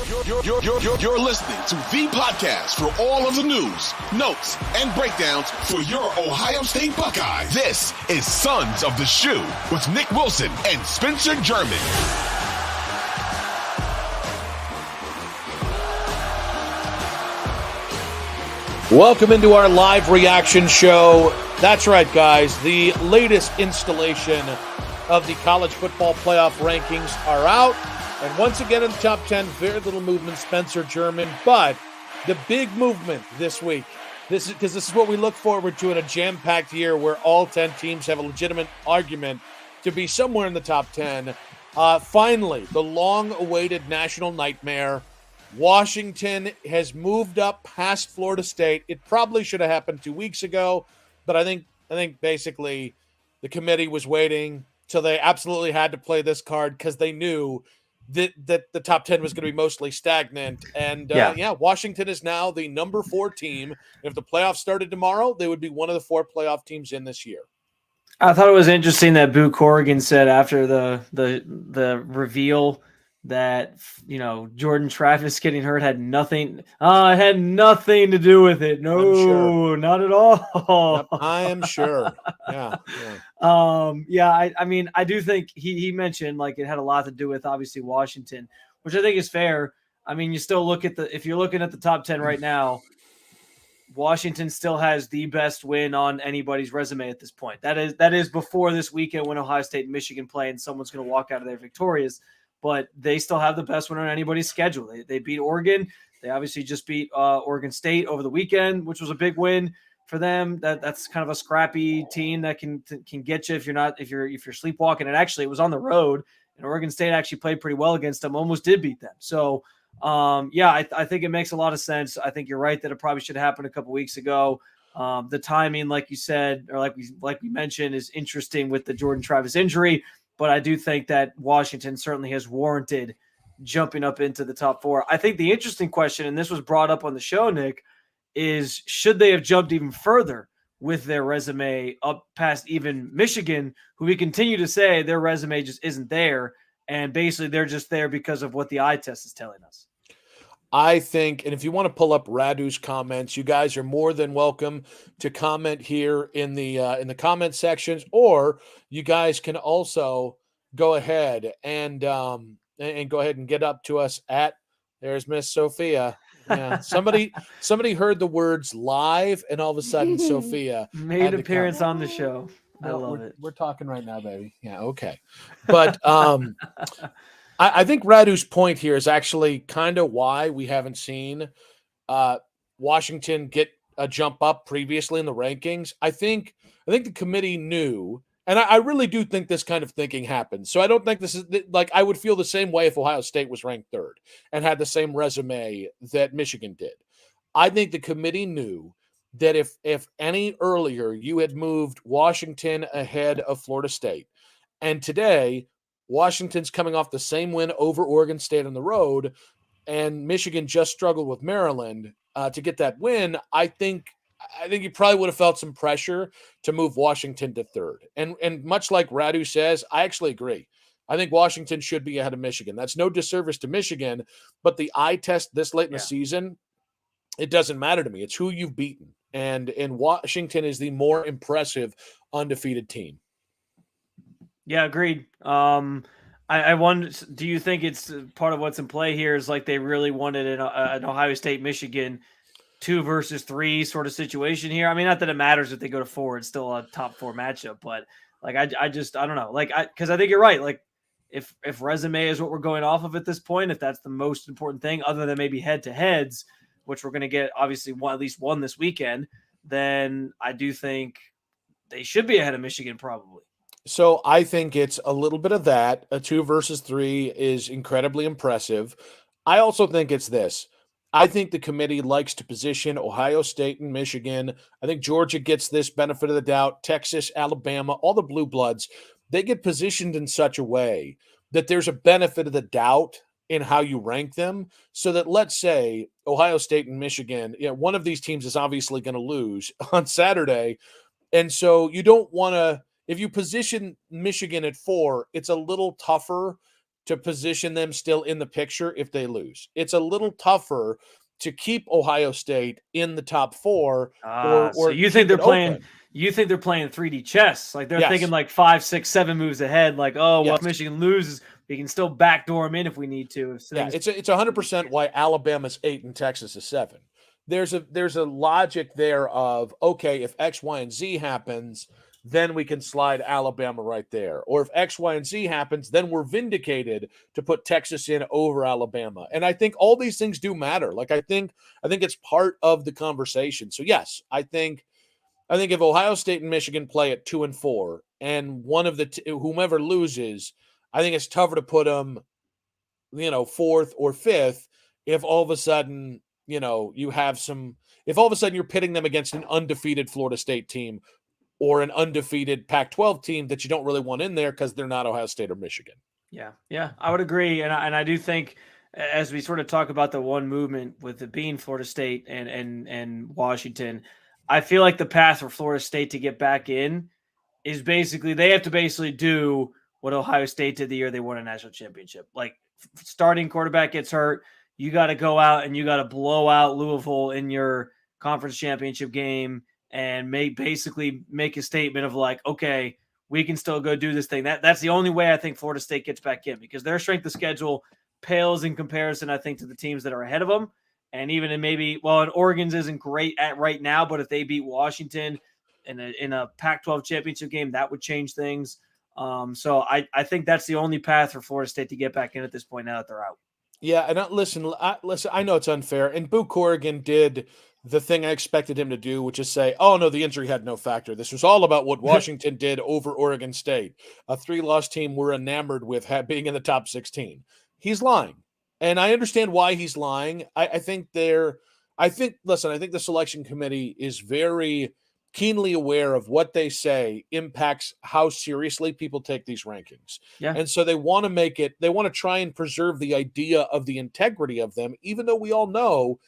You're listening to the podcast for all of the news, notes, and breakdowns for your Ohio State Buckeyes. This is Sons of the Shoe with Nick Wilson and Spencer German. Welcome into our live reaction show. That's right, guys. The latest installation of the college football playoff rankings are out. And once again in the top 10, very little movement, Spencer German. But the big movement this week, this is what we look forward to in a jam-packed year where all 10 teams have a legitimate argument to be somewhere in the top 10. Finally, the long-awaited national nightmare. Washington has moved up past Florida State. It probably should have happened 2 weeks ago, but I think basically the committee was waiting till they absolutely had to play this card because they knew that the top 10 was going to be mostly stagnant. And Washington is now the number 4 team. If the playoffs started tomorrow, they would be one of the 4 playoff teams in this year. I thought it was interesting that Boo Corrigan said after the reveal that, you know, Jordan Travis getting hurt had nothing. It had nothing to do with it. No, sure. Not at all. Yep, I am sure. Yeah. I mean, I do think he mentioned like it had a lot to do with obviously Washington, which I think is fair. I mean, you still look at if you're looking at the top 10 right now, Washington still has the best win on anybody's resume at this point. That is before this weekend when Ohio State and Michigan play and someone's going to walk out of there victorious. But they still have the best win on anybody's schedule. They beat Oregon. They obviously just beat Oregon State over the weekend, which was a big win for them. That's kind of a scrappy team that can get you if you're sleepwalking. And actually, it was on the road, and Oregon State actually played pretty well against them. Almost did beat them. So, I think it makes a lot of sense. I think you're right that it probably should have happened a couple weeks ago. The timing, like you said, or like we mentioned, is interesting with the Jordan Travis injury. But I do think that Washington certainly has warranted jumping up into the top 4. I think the interesting question, and this was brought up on the show, Nick, is should they have jumped even further with their resume up past even Michigan, who we continue to say their resume just isn't there, and basically they're just there because of what the eye test is telling us. I think, and if you want to pull up Radu's comments, you guys are more than welcome to comment here in the comment sections, or you guys can also go ahead and go ahead and get up to us at. There's Miss Sophia. Yeah, somebody heard the words live, and all of a sudden Sophia made an appearance on the show. I love it. We're talking right now, baby. Yeah, okay, but I think Radu's point here is actually kind of why we haven't seen Washington get a jump up previously in the rankings. I think the committee knew, and I really do think this kind of thinking happens. So I don't think this is like I would feel the same way if Ohio State was ranked 3rd and had the same resume that Michigan did. I think the committee knew that if any earlier you had moved Washington ahead of Florida State, and today Washington's coming off the same win over Oregon State on the road, and Michigan just struggled with Maryland to get that win. I think you probably would have felt some pressure to move Washington to 3rd. And much like Radu says, I actually agree. I think Washington should be ahead of Michigan. That's no disservice to Michigan, but the eye test this late in the season, it doesn't matter to me. It's who you've beaten. And Washington is the more impressive undefeated team. Yeah, agreed. I wonder, do you think it's part of what's in play here is like they really wanted an Ohio State, Michigan 2 versus 3 sort of situation here? I mean, not that it matters if they go to 4, it's still a top 4 matchup, but like, I don't know. Like, cause I think you're right. Like if resume is what we're going off of at this point, if that's the most important thing other than maybe head to heads, which we're going to get obviously at least one this weekend, then I do think they should be ahead of Michigan probably. So I think it's a little bit of that. A 2 versus 3 is incredibly impressive. I also think it's this. I think the committee likes to position Ohio State and Michigan. I think Georgia gets this benefit of the doubt. Texas, Alabama, all the blue bloods, they get positioned in such a way that there's a benefit of the doubt in how you rank them, so that let's say Ohio State and Michigan, one of these teams is obviously going to lose on Saturday. And so you don't want to, if you position Michigan at 4, it's a little tougher to position them still in the picture if they lose. It's a little tougher to keep Ohio State in the top 4 So or you think keep they're it playing? open. You think they're playing 3D chess? Like they're thinking Yes. like 5, 6, 7 moves ahead. Like, oh well, if Yes. Michigan loses, we can still backdoor them in if we need to. Yeah, it's 100% why Alabama's 8 and Texas is 7. There's a logic there of, okay, if X, Y, and Z happens, then we can slide Alabama right there. Or if X, Y, and Z happens, then we're vindicated to put Texas in over Alabama. And I think all these things do matter. Like I think it's part of the conversation. So yes, I think if Ohio State and Michigan play at 2 and 4, and one of the whomever loses, I think it's tougher to put them, fourth or fifth if all of a sudden, you have if all of a sudden you're pitting them against an undefeated Florida State team or an undefeated Pac-12 team that you don't really want in there because they're not Ohio State or Michigan. Yeah, I would agree. And I do think as we sort of talk about the one movement with it being Florida State and Washington, I feel like the path for Florida State to get back in is basically they have to basically do what Ohio State did the year they won a national championship. Like starting quarterback gets hurt, you got to go out and you got to blow out Louisville in your conference championship game and basically make a statement of like, okay, we can still go do this thing. That's the only way I think Florida State gets back in because their strength of schedule pales in comparison, I think, to the teams that are ahead of them. And even in and Oregon's isn't great at right now, but if they beat Washington in a Pac-12 championship game, that would change things. So I think that's the only path for Florida State to get back in at this point now that they're out. Yeah, and listen, I know it's unfair, and Boo Corrigan did the thing I expected him to do, which is say, oh, no, the injury had no factor. This was all about what Washington did over Oregon State, a 3-loss team we're enamored with being in the top 16. He's lying, and I understand why he's lying. I think the selection committee is very keenly aware of what they say impacts how seriously people take these rankings. Yeah. And so they want to try and preserve the idea of the integrity of them, even though we all know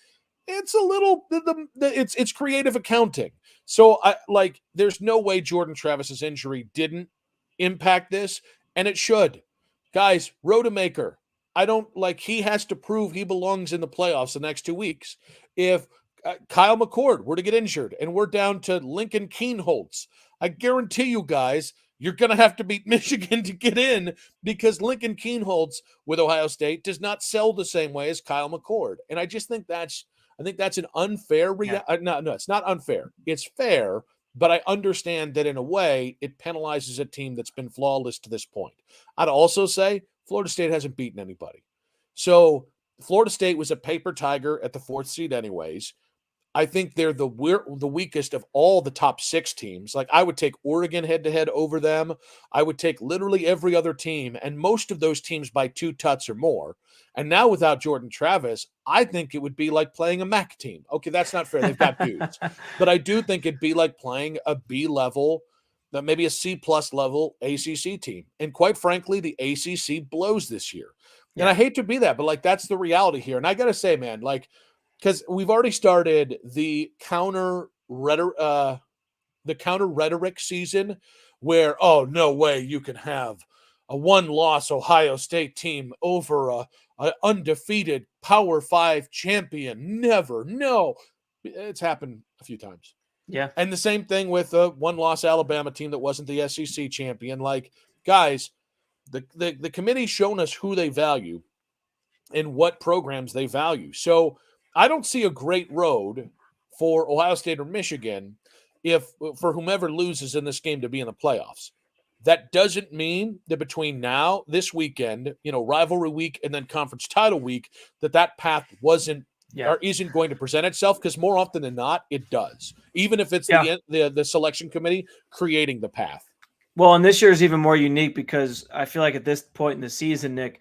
it's a little, it's creative accounting. So there's no way Jordan Travis's injury didn't impact this, and it should. Guys, Rodemaker, he has to prove he belongs in the playoffs the next 2 weeks. If Kyle McCord were to get injured and we're down to Lincoln Kienholz, I guarantee you guys, you're going to have to beat Michigan to get in because Lincoln Kienholz with Ohio State does not sell the same way as Kyle McCord. And I just think that's an unfair No, it's not unfair. It's fair, but I understand that in a way it penalizes a team that's been flawless to this point. I'd also say Florida State hasn't beaten anybody. So Florida State was a paper tiger at the 4th seed anyways. I think they're the weakest of all the top 6 teams. Like I would take Oregon head-to-head over them. I would take literally every other team, and most of those teams by 2 tuts or more. And now without Jordan Travis, I think it would be like playing a MAC team. Okay, that's not fair. They've got dudes. But I do think it'd be like playing a B level, maybe a C+ level ACC team. And quite frankly, the ACC blows this year. Yeah. And I hate to be that, but that's the reality here. And I got to say, man, because we've already started the counter rhetoric season where, oh, no way you can have a 1-loss Ohio State team over an undefeated Power 5 champion. Never. No. It's happened a few times. Yeah. And the same thing with a 1-loss Alabama team that wasn't the SEC champion. Guys, the committee's shown us who they value and what programs they value. So I don't see a great road for Ohio State or Michigan for whomever loses in this game to be in the playoffs. That doesn't mean that between now, this weekend, rivalry week and then conference title week, that path wasn't or isn't going to present itself, because more often than not, it does. Even if it's the selection committee creating the path. Well, and this year is even more unique because I feel like at this point in the season, Nick,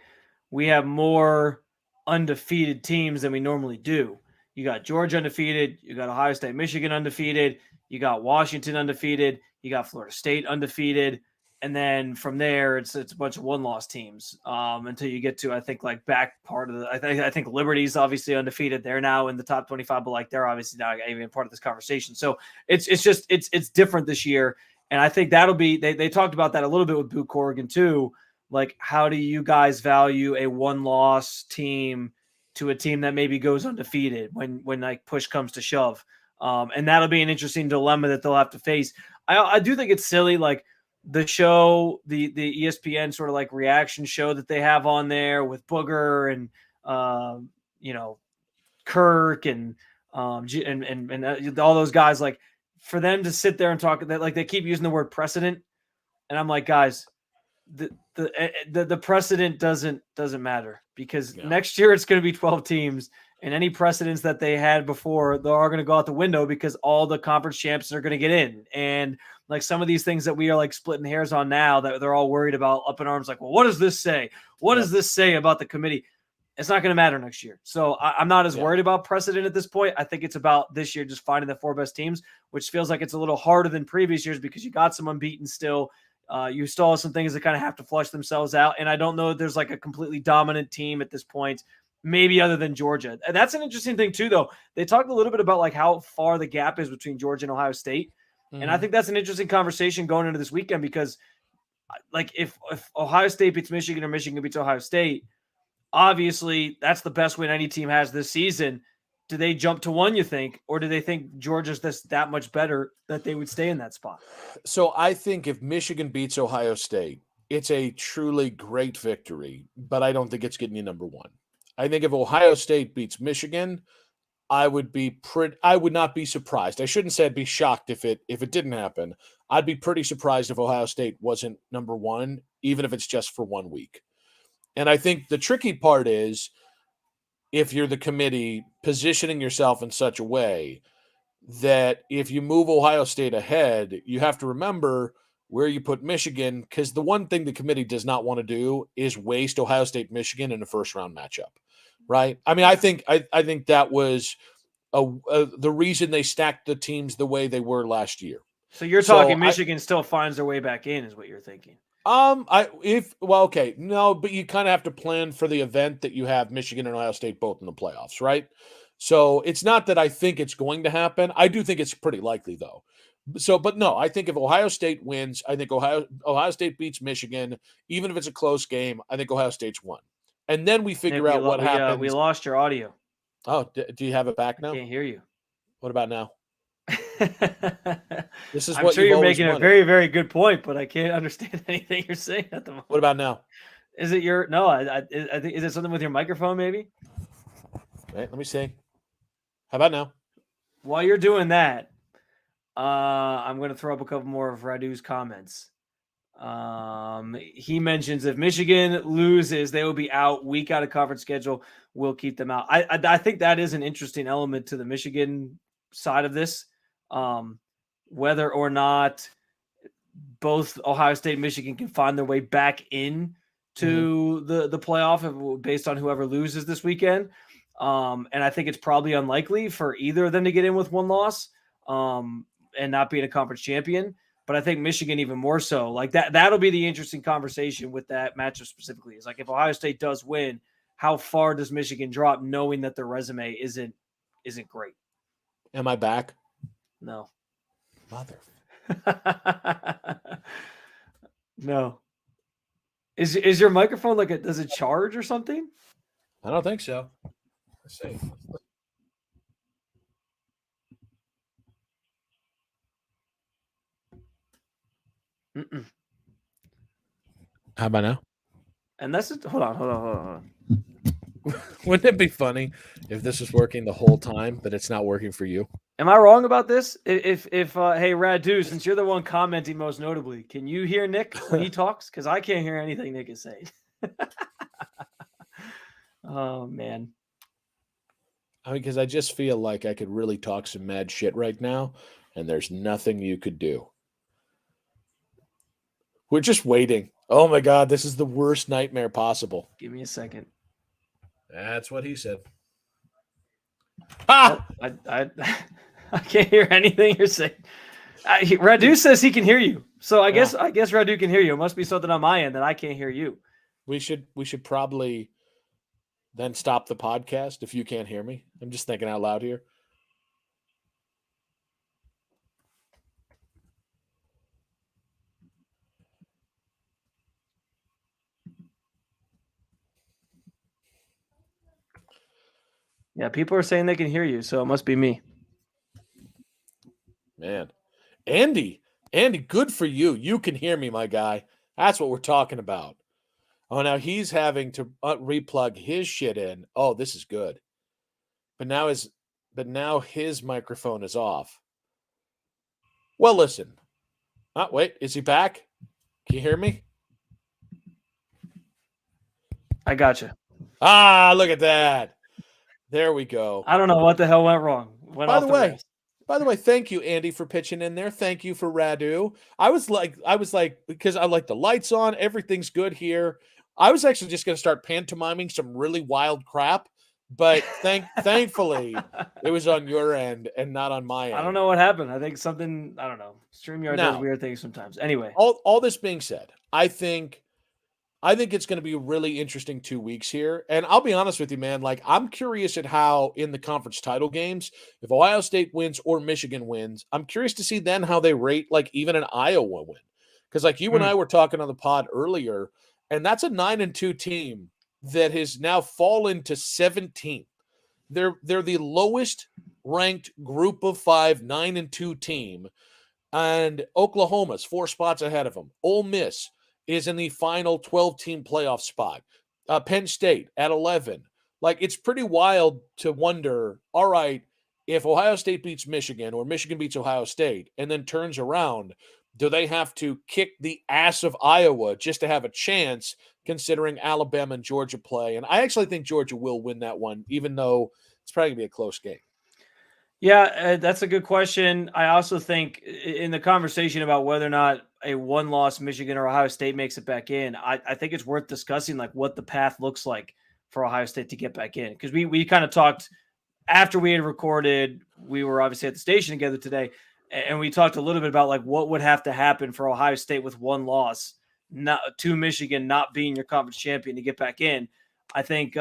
we have more undefeated teams than we normally do. You got Georgia undefeated, you got Ohio State, Michigan undefeated, you got Washington undefeated, you got Florida State undefeated, and then from there it's a bunch of 1-loss teams until you get to back part of the I think Liberty's obviously undefeated. They're now in the top 25, but they're obviously not even part of this conversation. So it's different this year, and I think that'll be they talked about that a little bit with Boo Corrigan too. like, how do you guys value a one-loss team to a team that maybe goes undefeated when like push comes to shove? And that'll be an interesting dilemma that they'll have to face. I do think it's silly, like the show, the ESPN sort of like reaction show that they have on there with Booger and Kirk and all those guys, like for them to sit there and talk that, like they keep using the word precedent, and I'm like, guys, the precedent doesn't matter, because next year it's going to be 12 teams, and any precedents that they had before, they are going to go out the window because all the conference champs are going to get in. And like some of these things that we are like splitting hairs on now, that they're all worried about, up in arms, like, well, what does this say? What does this say about the committee? It's not going to matter next year. So I'm not as worried about precedent at this point. I think it's about this year just finding the 4 best teams, which feels like it's a little harder than previous years because you got some unbeaten still. You still have some things that kind of have to flush themselves out. And I don't know if there's like a completely dominant team at this point, maybe other than Georgia. And that's an interesting thing too, though. They talked a little bit about like how far the gap is between Georgia and Ohio State. Mm-hmm. And I think that's an interesting conversation going into this weekend, because like if Ohio State beats Michigan or Michigan beats Ohio State, obviously that's the best win any team has this season. Do they jump to 1, you think, or do they think Georgia's that much better that they would stay in that spot? So I think if Michigan beats Ohio State, it's a truly great victory, but I don't think it's getting you number 1. I think if Ohio State beats Michigan, I would not be surprised. I shouldn't say I'd be shocked if it didn't happen. I'd be pretty surprised if Ohio State wasn't number 1, even if it's just for 1 week. And I think the tricky part is, if you're the committee, positioning yourself in such a way that if you move Ohio State ahead, you have to remember where you put Michigan, because the one thing the committee does not want to do is waste Ohio State Michigan in a first-round matchup, right? I mean, I think that was the reason they stacked the teams the way they were last year. So you're talking Michigan still finds their way back in, is what you're thinking? No, but you kind of have to plan for the event that you have Michigan and Ohio State both in the playoffs, right? So it's not that I think it's going to happen. I do think it's pretty likely, though. So, but no, I think if Ohio State wins, I think Ohio State beats Michigan, even if it's a close game. I think Ohio State's won, and then we figure out what happens. We lost your audio. Oh, do you have it back now? I can't hear you. What about now? This is I'm what sure you're making wanted. A very, very good point, but I can't understand anything you're saying at the moment. What about now? Is it your no? I think, is it something with your microphone? Maybe. Wait, let me see. How about now? While you're doing that, I'm going to throw up a couple more of Radu's comments. He mentions if Michigan loses, they will be out. Week out of conference schedule will keep them out. I think that is an interesting element to the Michigan side of this. Whether or not both Ohio State and Michigan can find their way back in to the playoff based on whoever loses this weekend. And I think it's probably unlikely for either of them to get in with 1 loss and not being a conference champion. But I think Michigan even more so. Like that'll be the interesting conversation with that matchup specifically. Is like, if Ohio State does win, how far does Michigan drop, knowing that their resume isn't great? Am I back? No. Mother. No. Is your microphone like does it charge or something? I don't think so. Let's see. Mm-mm. How about now? And that's it. Hold on. Wouldn't it be funny if this was working the whole time, but it's not working for you? Am I wrong about this? If hey Radu, since you're the one commenting most notably, can you hear Nick when he talks? Because I can't hear anything Nick is saying. Oh man. I mean, because I just feel like I could really talk some mad shit right now, and there's nothing you could do. We're just waiting. Oh my God, this is the worst nightmare possible. Give me a second. That's what he said. Ah! I can't hear anything you're saying. Radu says he can hear you, so I guess Radu can hear you. It must be something on my end that I can't hear you. We should probably then stop the podcast if you can't hear me. I'm just thinking out loud here. Yeah, people are saying they can hear you, so it must be me. Man, Andy, good for you. You can hear me, my guy. That's what we're talking about. Oh, now he's having to replug his shit in. Oh, this is good. But now his microphone is off. Well, listen. Wait, is he back? Can you hear me? I gotcha. Look at that. There we go. I don't know what the hell went wrong. Went By off the the way, rails. thank you, Andy, for pitching in there. Thank you for Radu. I was like, because I like the lights on, everything's good here. I was actually just going to start pantomiming some really wild crap, but thankfully, it was on your end and not on my end. I don't know what happened. I think something, I don't know. StreamYard does weird things sometimes. Anyway. All this being said, I think it's going to be a really interesting 2 weeks here. And I'll be honest with you, man. Like, I'm curious at how in the conference title games, if Ohio State wins or Michigan wins, I'm curious to see then how they rate like even an Iowa win. Because like you and I were talking on the pod earlier, and that's a 9-2 team that has now fallen to 17th. They're the lowest ranked group of 5 9-2 team. And Oklahoma's 4 spots ahead of them. Ole Miss is in the final 12-team playoff spot. Penn State at 11. Like, it's pretty wild to wonder, all right, if Ohio State beats Michigan or Michigan beats Ohio State and then turns around, do they have to kick the ass of Iowa just to have a chance, considering Alabama and Georgia play? And I actually think Georgia will win that one, even though it's probably going to be a close game. Yeah, that's a good question. I also think in the conversation about whether or not a one-loss Michigan or Ohio State makes it back in, I think it's worth discussing like what the path looks like for Ohio State to get back in. Because we kind of talked after we had recorded, we were obviously at the station together today, and we talked a little bit about like what would have to happen for Ohio State with one loss, not to Michigan not being your conference champion to get back in. I think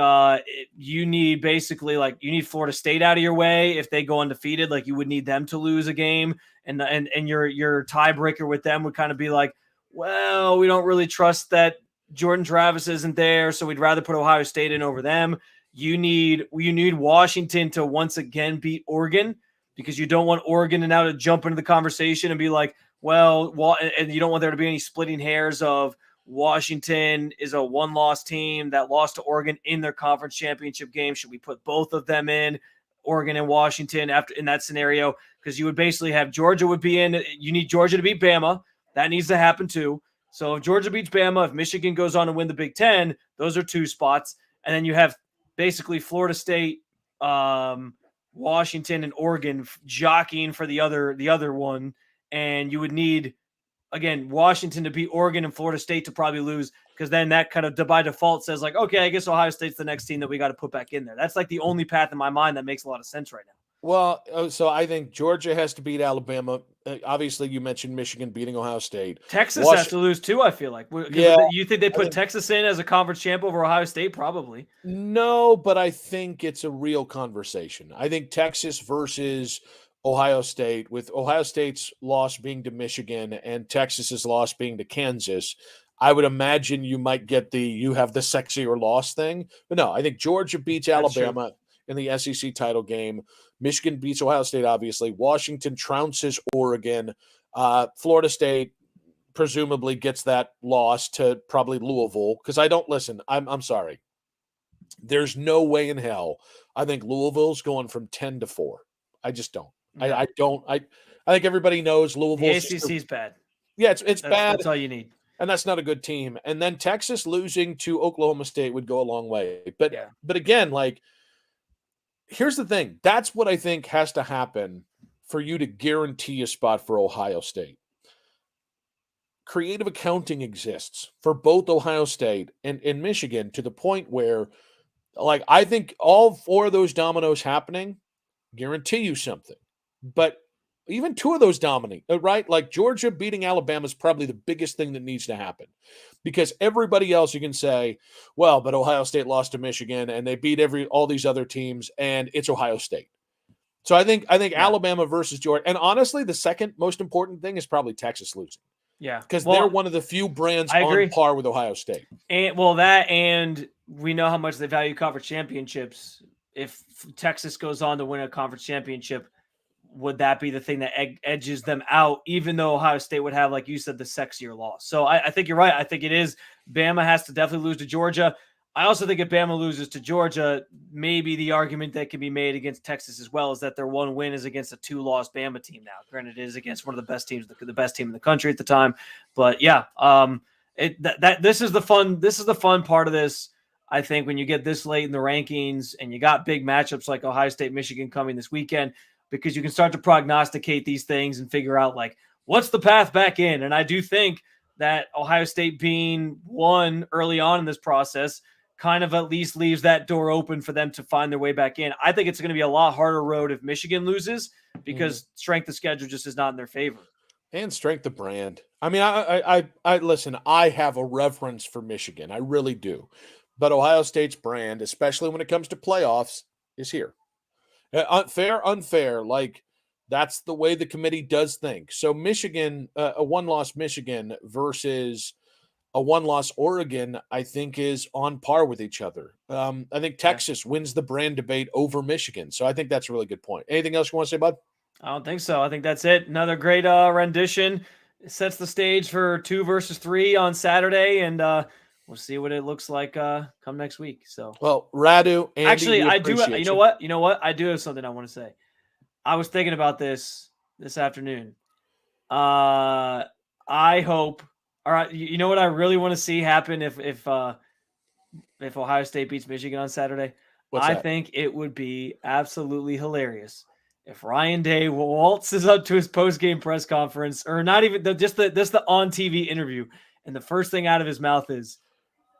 you need basically like you need Florida State out of your way if they go undefeated. Like you would need them to lose a game, and your tiebreaker with them would kind of be like, well, we don't really trust that Jordan Travis isn't there, so we'd rather put Ohio State in over them. You need Washington to once again beat Oregon because you don't want Oregon to now to jump into the conversation and be like, well, and you don't want there to be any splitting hairs of Washington is a one-loss team that lost to Oregon in their conference championship game. Should we put both of them in, Oregon and Washington, after in that scenario? Because you would basically have Georgia would be in. You need Georgia to beat Bama. That needs to happen too. So if Georgia beats Bama, if Michigan goes on to win the Big Ten, those are 2 spots. And then you have basically Florida State, Washington, and Oregon jockeying for the other one. And you would need, again, Washington to beat Oregon and Florida State to probably lose, because then that kind of by default says like, okay, I guess Ohio State's the next team that we got to put back in there. That's like the only path in my mind that makes a lot of sense right now. Well, so I think Georgia has to beat Alabama. Obviously, you mentioned Michigan beating Ohio State. Texas has to lose too, I feel like. Yeah, you think they put Texas in as a conference champ over Ohio State? Probably. No, but I think it's a real conversation. I think Texas versus Ohio State, with Ohio State's loss being to Michigan and Texas's loss being to Kansas, I would imagine you might get you have the sexier loss thing. But no, I think Georgia beats Alabama in the SEC title game. Michigan beats Ohio State, obviously. Washington trounces Oregon. Florida State presumably gets that loss to probably Louisville, because I'm sorry. There's no way in hell I think Louisville's going from 10 to 4. I just don't. No. I don't. I think everybody knows Louisville. The ACC's bad. Yeah, it's bad. That's all you need. And that's not a good team. And then Texas losing to Oklahoma State would go a long way. But again, like, here's the thing. That's what I think has to happen for you to guarantee a spot for Ohio State. Creative accounting exists for both Ohio State and Michigan, to the point where, like, I think all 4 of those dominoes happening guarantee you something. But even 2 of those dominate, right? Like Georgia beating Alabama is probably the biggest thing that needs to happen, because everybody else you can say, well, but Ohio State lost to Michigan and they beat all these other teams, and it's Ohio State. So I think Alabama versus Georgia. And honestly, the second most important thing is probably Texas losing. Yeah. Because they're one of the few brands on par with Ohio State. And we know how much they value conference championships. if Texas goes on to win a conference championship, would that be the thing that edges them out, even though Ohio State would have, like you said, the sexier loss? So I think you're right. I think it is. Bama has to definitely lose to Georgia. I also think if Bama loses to Georgia, maybe the argument that can be made against Texas as well is that their one win is against a 2-loss Bama team now. Granted, it is against one of the best teams, the best team in the country at the time. But yeah, this is the fun. This is the fun part of this. I think when you get this late in the rankings and you got big matchups like Ohio State, Michigan coming this weekend, because you can start to prognosticate these things and figure out like what's the path back in. And I do think that Ohio State being one early on in this process kind of at least leaves that door open for them to find their way back in. I think it's going to be a lot harder road if Michigan loses because strength of schedule just is not in their favor. And strength of brand. I mean, I listen, I have a reverence for Michigan. I really do. But Ohio State's brand, especially when it comes to playoffs, is here. Unfair. Like, that's the way the committee does things. So Michigan, a one-loss Michigan versus a one-loss Oregon, I think is on par with each other. I think Texas wins the brand debate over Michigan. So I think that's a really good point. Anything else you want to say, bud? I don't think so. I think that's it. Another great rendition. It sets the stage for 2 versus 3 on Saturday, and we'll see what it looks like come next week. So, well, Radu, Andy, actually, I do. You know what? I do have something I want to say. I was thinking about this afternoon. I hope. All right, you know what I really want to see happen if Ohio State beats Michigan on Saturday? I think it would be absolutely hilarious if Ryan Day waltzes up to his post-game press conference, or not even just the on TV interview, and the first thing out of his mouth is,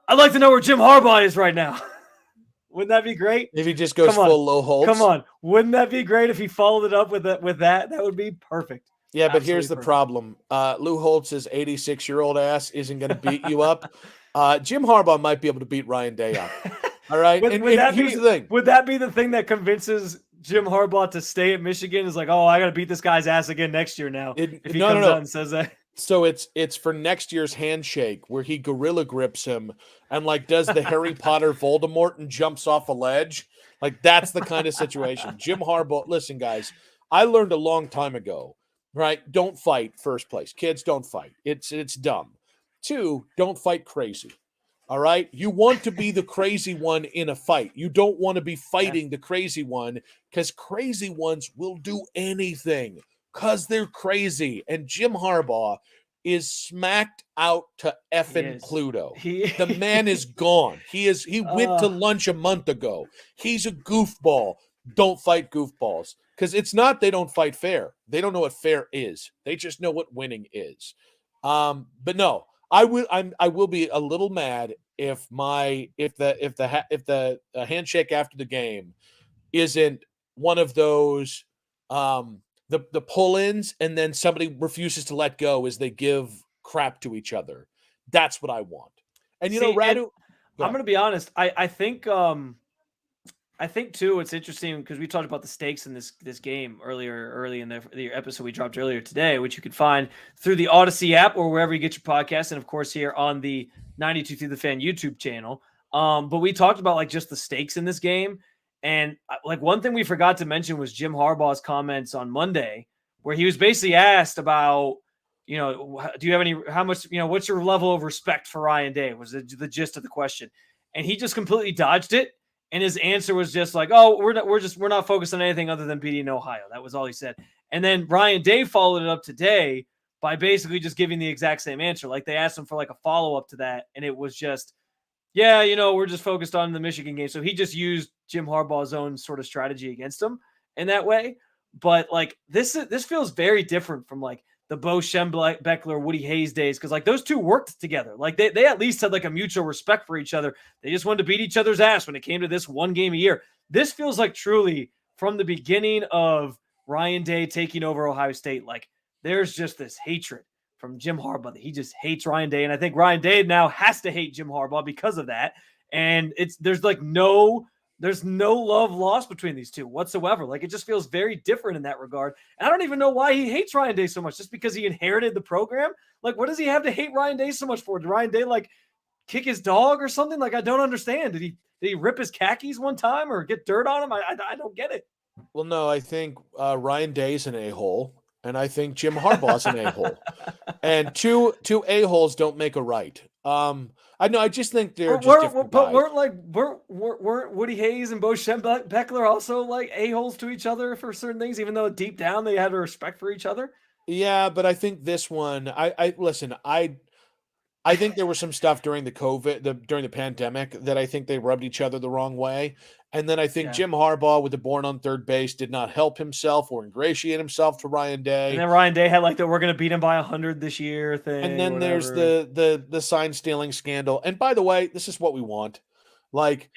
"I'd like to know where Jim Harbaugh is right now." Wouldn't that be great? If he just goes full low Holtz. Come on. Wouldn't that be great if he followed it up with that? That would be perfect. Yeah, but here's the problem. Lou Holtz's 86-year-old ass isn't going to beat you up. Jim Harbaugh might be able to beat Ryan Day up. All right? Here's the thing. Would that be the thing that convinces Jim Harbaugh to stay at Michigan? Is like, oh, I got to beat this guy's ass again next year now. If he comes out and says that. So it's for next year's handshake where he gorilla grips him and like does the Harry Potter Voldemort and jumps off a ledge. Like that's the kind of situation. Jim Harbaugh, listen, guys, I learned a long time ago, right? Don't fight, first place. Kids, don't fight. It's dumb. 2, don't fight crazy. All right? You want to be the crazy one in a fight. You don't want to be fighting the crazy one because crazy ones will do anything. Because they're crazy. And Jim Harbaugh is smacked out to effing Pluto. The man is gone. He went to lunch a month ago. He's a goofball. Don't fight goofballs. Because it's not they don't fight fair. They don't know what fair is. They just know what winning is. But no, I will be a little mad if the handshake after the game isn't one of those the pull-ins, and then somebody refuses to let go as they give crap to each other. That's what I want. And Radu, I'm going to be honest. I think too, it's interesting because we talked about the stakes in this game early in the episode we dropped earlier today, which you can find through the Odyssey app or wherever you get your podcast, and of course here on the 92 Through the Fan YouTube channel. But we talked about like just the stakes in this game. And like one thing we forgot to mention was Jim Harbaugh's comments on Monday, where he was basically asked about, do you have how much, what's your level of respect for Ryan Day was the gist of the question. And he just completely dodged it. And his answer was just like, oh, we're not focused on anything other than beating Ohio. That was all he said. And then Ryan Day followed it up today by basically just giving the exact same answer. Like they asked him for like a follow-up to that. And it was just, yeah, we're just focused on the Michigan game. So he just used Jim Harbaugh's own sort of strategy against him in that way. But like this feels very different from like the Bo Schembechler, Woody Hayes days, because like those two worked together. Like they at least had like a mutual respect for each other. They just wanted to beat each other's ass when it came to this one game a year. This feels like truly from the beginning of Ryan Day taking over Ohio State, like there's just this hatred from Jim Harbaugh that he just hates Ryan Day. And I think Ryan Day now has to hate Jim Harbaugh because of that. And there's no love lost between these two whatsoever. Like it just feels very different in that regard. And I don't even know why he hates Ryan Day so much, just because he inherited the program. Like, what does he have to hate Ryan Day so much for? Did Ryan Day like kick his dog or something? Like, I don't understand. Did Did he rip his khakis one time or get dirt on him? I don't get it. Well, no, I think Ryan Day's an a-hole, and I think Jim Harbaugh's an a-hole. And two a-holes don't make a right. I know. I just think they're just different but guys. weren't Woody Hayes and Bo Schembechler also like a-holes to each other for certain things, even though deep down they had a respect for each other? Yeah, but I think this one, I listen, I think there was some stuff during during the pandemic that I think they rubbed each other the wrong way. And then I think Jim Harbaugh with the born on third base did not help himself or ingratiate himself to Ryan Day. And then Ryan Day had like the we're going to beat him by 100 this year thing. And then there's the sign stealing scandal. And by the way, this is what we want. Like,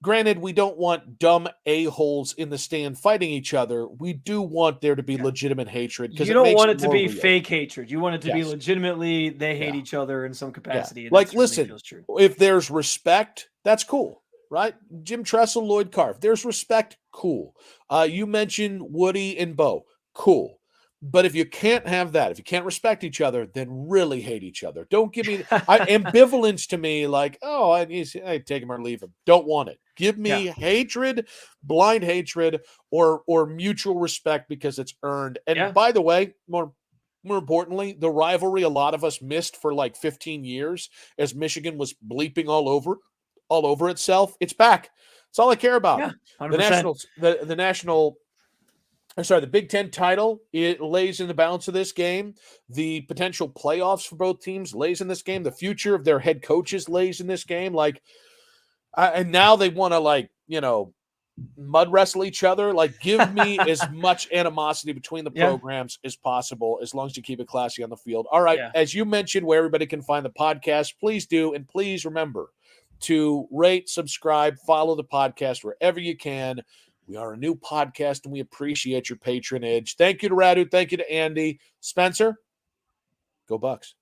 granted, we don't want dumb a-holes in the stand fighting each other. We do want there to be legitimate hatred. You don't want it to be fake hatred. You want it to be legitimately they hate each other in some capacity. Yeah. Like, listen, if there's respect, that's cool, right? Jim Tressel, Lloyd Carr. There's respect, cool. You mentioned Woody and Bo, cool. But if you can't have that, if you can't respect each other, then really hate each other. Don't give me ambivalence to me like, oh, I take him or leave him. Don't want it. Give me hatred, blind hatred, or mutual respect because it's earned. And by the way, more importantly, the rivalry a lot of us missed for like 15 years as Michigan was bleeping all over itself. It's back. That's all I care about. Yeah, 100%. The Big Ten title, it lays in the balance of this game. The potential playoffs for both teams lays in this game. The future of their head coaches lays in this game. And now they want to mud wrestle each other. Like, give me as much animosity between the programs as possible, as long as you keep it classy on the field. All right. As you mentioned, where everybody can find the podcast, please do. And please remember to rate, subscribe, follow the podcast wherever you can. We are a new podcast, and we appreciate your patronage. Thank you to Radu. Thank you to Andy. Spencer, go Bucks.